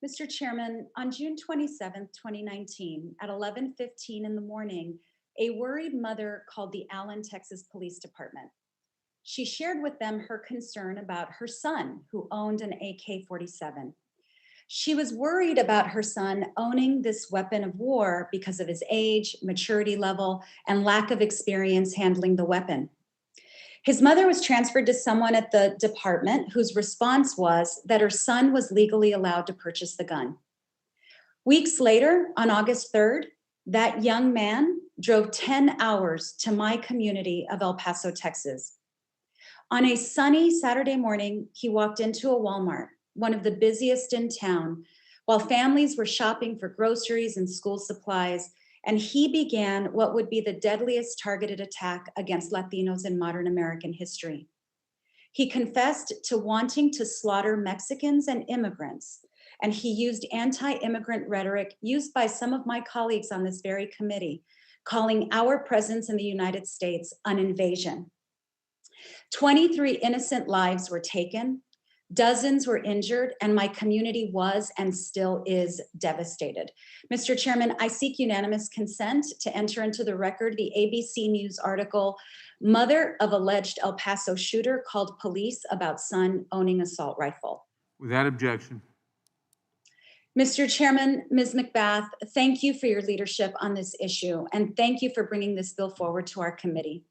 Mr. Chairman, on June 27th, 2019, at 11:15 in the morning, a worried mother called the Allen, Texas Police Department. She shared with them her concern about her son, who owned an AK-47. She was worried about her son owning this weapon of war because of his age, maturity level, and lack of experience handling the weapon. His mother was transferred to someone at the department whose response was that her son was legally allowed to purchase the gun. Weeks later, on August 3rd, that young man drove 10 hours to my community of El Paso, Texas. On a sunny Saturday morning, he walked into a Walmart, one of the busiest in town, while families were shopping for groceries and school supplies, and he began what would be the deadliest targeted attack against Latinos in modern American history. He confessed to wanting to slaughter Mexicans and immigrants, and he used anti-immigrant rhetoric used by some of my colleagues on this very committee, calling our presence in the United States an invasion. 23 innocent lives were taken, dozens were injured, and my community was and still is devastated. Mr. Chairman, I seek unanimous consent to enter into the record the ABC News article, "Mother of Alleged El Paso Shooter Called Police About Son Owning Assault Rifle." Without objection. Mr. Chairman, Ms. McBath, thank you for your leadership on this issue, and thank you for bringing this bill forward to our committee.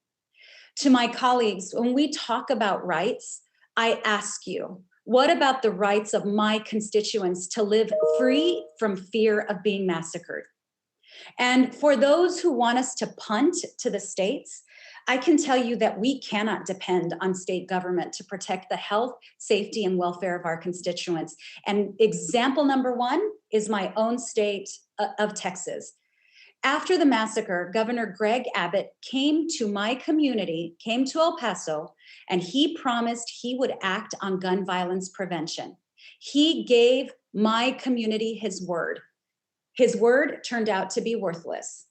To my colleagues, when we talk about rights, I ask you, what about the rights of my constituents to live free from fear of being massacred? And for those who want us to punt to the states, I can tell you that we cannot depend on state government to protect the health, safety, and welfare of our constituents. And example number one is my own state of Texas. After the massacre, Governor Greg Abbott came to my community, came to El Paso, and he promised he would act on gun violence prevention. He gave my community his word. His word turned out to be worthless.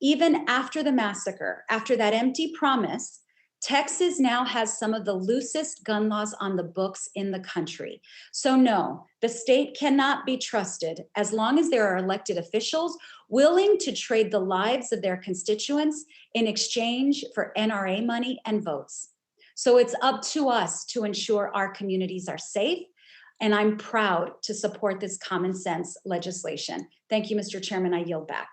Even after the massacre, after that empty promise, Texas now has some of the loosest gun laws on the books in the country. So no, the state cannot be trusted as long as there are elected officials willing to trade the lives of their constituents in exchange for NRA money and votes. So it's up to us to ensure our communities are safe, and I'm proud to support this common sense legislation. Thank you, Mr. Chairman. I yield back.